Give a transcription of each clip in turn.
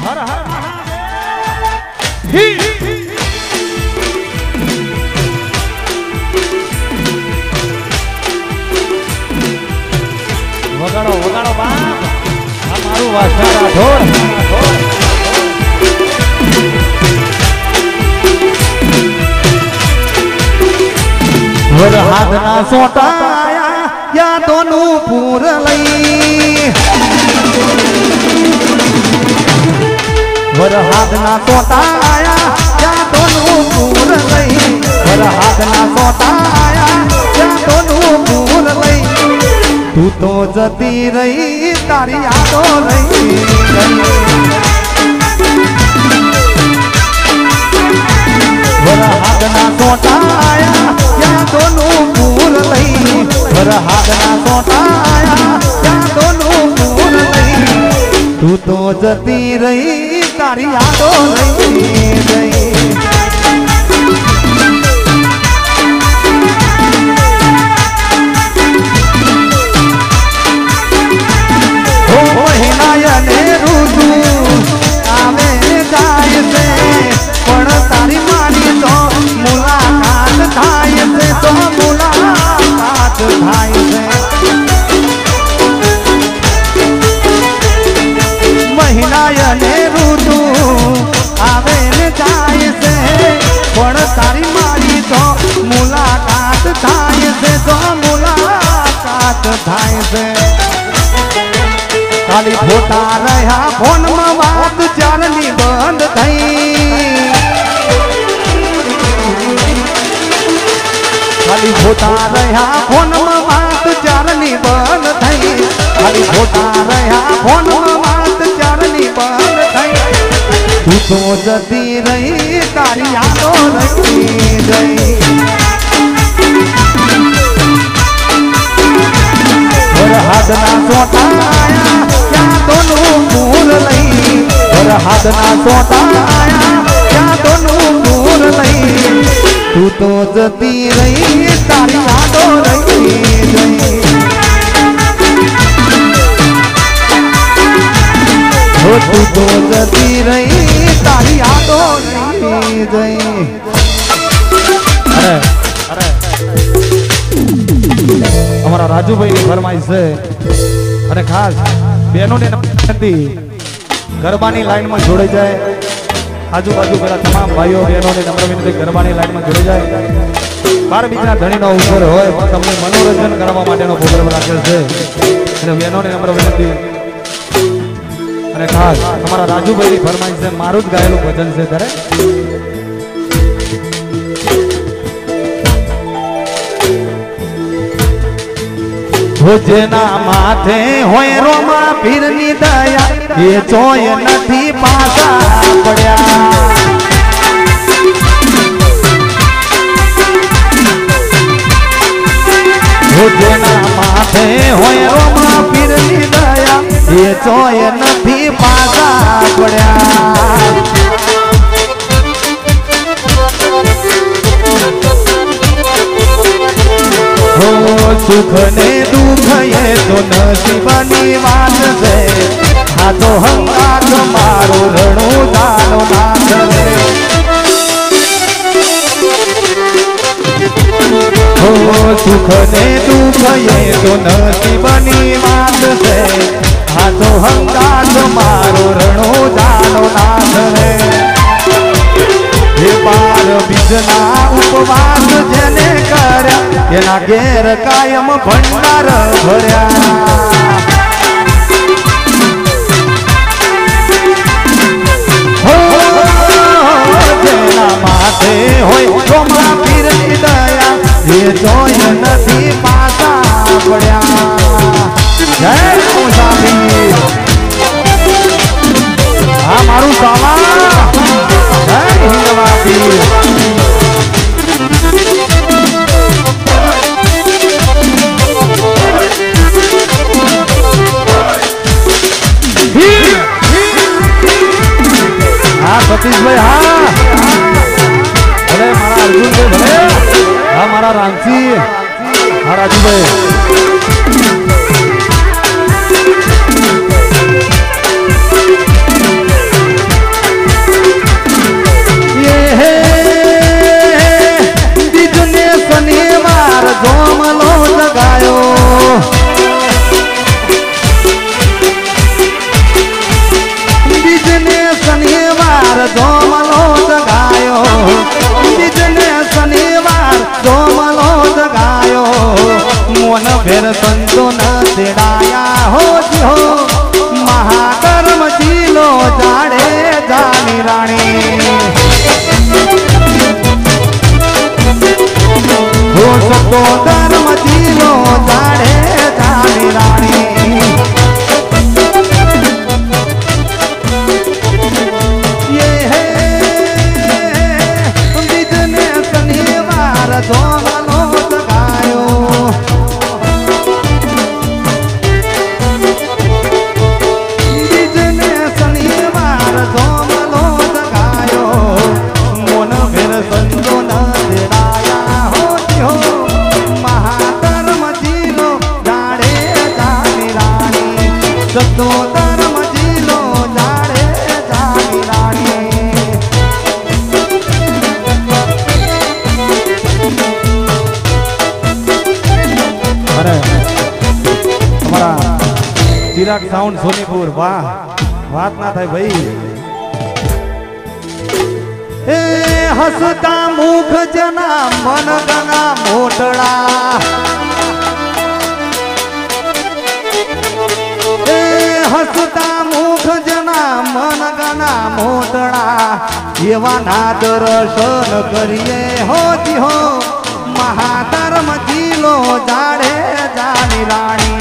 હર હર મહાદેવ વગાડો વગાડો બા આ મારું વાસણા રાઠોડ વર હાથના સોટાયા યાદોનું પૂર લઈ વર હાથના સોટાયા યાદોનું પૂર લઈ વર હાથના સોટાયા યાદોનું પૂર લઈ તું તો જતી રહી તારી યાદો રહી વર હાથના સોટાયા યાદોનું પૂર લઈ વર હાથના સોટાયા યાદોનું પૂર લઈ તું તો જતી રહી તારી યાદો રહી ગઈ મહિનાયને ઋતુ આવે જાય છે પણ તારી માની તો મુલાકાત થાય છે તો મુલાકાત થાય છે મહિનાયને ઋતુ આવે ને જાય છે પણ તારી માની તો મુલાકાત થાય છે તો મુલાકાત થાય છે ખાલી ફોટા રહ્યા ફોનમાં વાત ચારની બંધ થઈ ખાલી ફોટા રહ્યા ફોનમાં વાત ચારની બંધ થઈ ખાલી ફોટા રહ્યા ફોનમાં વાત ચારની બંધ થઈ તું તો જતી રહી તારી યાદો રહી ગઈ હાથના સોટાયા યાદોનું પૂર લઈ વર હાથના સોટાયા યાદોનું પૂર લઈ તું તો જતી રહી તારી યાદો રહી ગઈ તું તો જતી રહી તારી યાદો રહી ગઈ અમારા રાજુભાઈ ની ફરમાઈશ છે અને ખાસ બહેનોને ગરબાની લાઈનમાં જોડાઈ જાય આજુબાજુ પેલા તમામ ભાઈઓ બહેનોને નમ્ર વિનંતી ગરબાની લાઈનમાં જોડાઈ જાય બાર બીજના ધણીનો ઉપર હોય તમને મનોરંજન કરવા માટેનો પ્રોગ્રામ રાખેલ છે અને બહેનોને નમ્ર વિનંતી અને ખાસ અમારા રાજુભાઈ ની ફરમાઈશ છે મારું જ ગાયેલું ભજન છે ત્યારે જેના માથે હોય રોમા પીરની દયા એ ચોય નથી પાછા પડ્યા જેના માથે હોય રોમા પીરની દયા એ ચોય નથી પાછા પડ્યા સુખ ને દુઃખ એ તો નસીબની વાત છે આ તો હંગાત મારો રણો જાનો નાથ રે સુખ ને દુઃખ એ તો નસીબની વાત છે આ તો હંગાત મારો રણો જાનો નાથ રે બાર બીજના ઉપવાસ જેને કર્યા એના ઘેર કાયમ ભંડાર ભર્યા જેના માથે હોય રોમા પીરની દયા એ જોઈ નથી પાછા પડ્યા જય મુસાફીર હા મારું સાવા જય હિંદવા પીર સતીશભાઈ હા ભલે મારા અર્જુનભાઈ ભલે હા મારા રામજી હા રાજુભાઈ मेरे संतो न तेड़ाया हो जी हो महाधर्म जिलो जाड़े जानी रानी हो सतो धर्म जिलो जाड़े जानी रानी ये है बीजने शनिवार जोगलो जगायो बीजने शनिवार जोगलो जगायो मोन मेरे संतो न तेड़ाया हो जो महाधर्म जिलो जाड़े जानी रानी सतो धर्म जिलो जाड़े जानी रानी अरे हमारा चिराग साउंड सोनीपुर वाह बात ना था भाई ए हसता मुख जना मन गना मोटड़ा ए हसता मुख जना मन गना मोटड़ा एवा ना दर्शन करिए हो जी हो महाधर्म जिलो जाड़े जानी रानी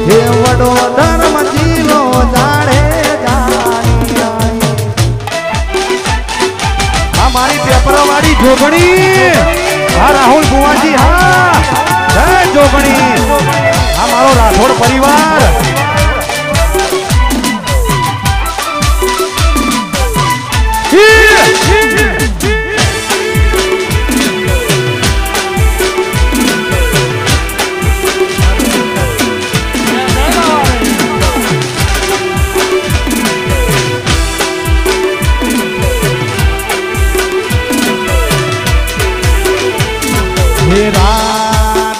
हे वडो धर्म जिलो जाड़े जानी रानी हमारी पेपरवाड़ी जोगणी हाँ राहुल कुंवर जी हाँ जय जोगणी हमारो राठौड़ परिवार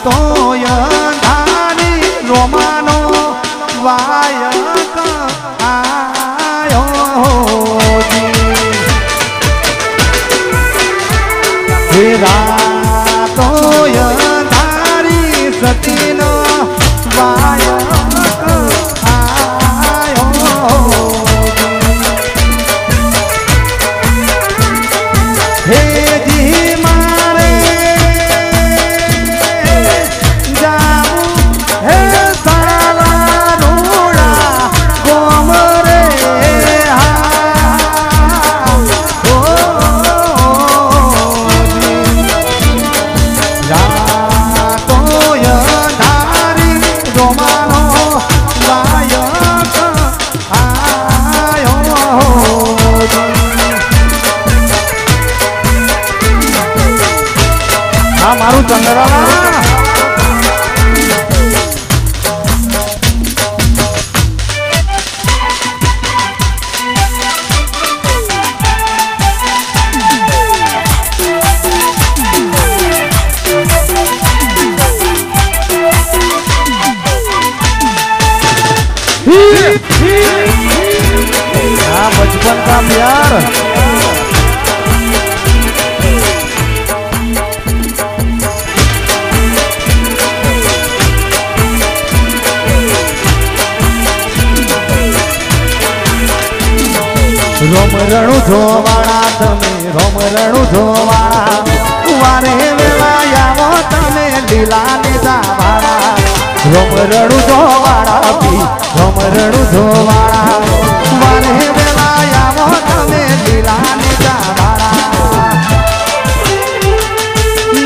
तो यंधारी रोमानो वायक आयो जी तो यंधारी सतीनो वायक आयो हे जी मारे मारू चंद्रा बचपन का प्यार रोम रणु जोवाड़ा तमे रोम रणु जोवाड़ा वारे वेला यावो तमे लीला ने जावाड़ा रोम रणु जोवाड़ा भी रोम रणु जोवाड़ा वारे वेला यावो तमे लीला ने जावाड़ा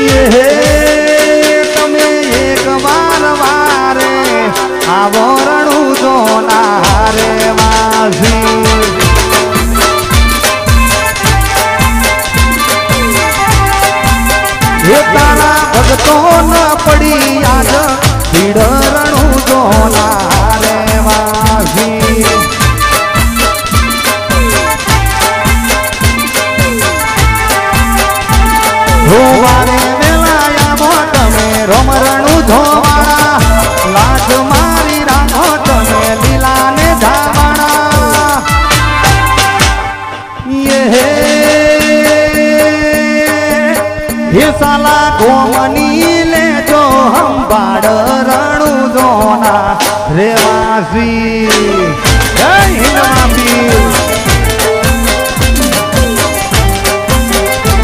ये तमे एक बार वारे आवो रणु जोना रे वासी तारा भगतो न पड़ी आज भीड़ रणु जोना रे वासी वारे वेलाया मोट में रोम रणु धोवाड़ा लाज मारी रामोट में लीला ने धावाड़ा ये साल રેવાસી જય હિન્દ માપી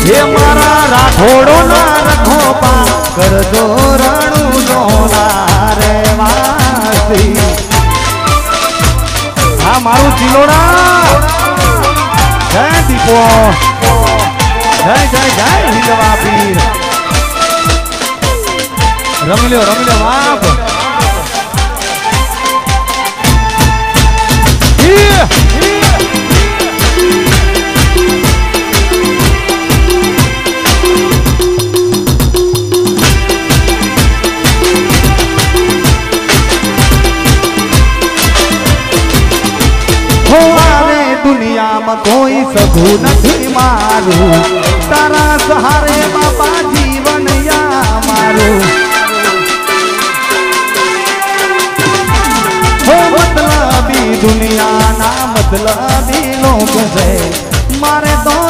હે મારા રાખોડો ના રખો પા કરજો રણુ દોલા રેવાસી હા મારું ચિલોડા જય દીપો જય જય જય હિન્દ માપી રમી લ્યો બાપ દુનિયામાં કોઈ સગું નથી મારું તારા સહારે બાપા જીવન યા મારું હો મતલબી દુનિયાના મતલબી લોક છે મારે તો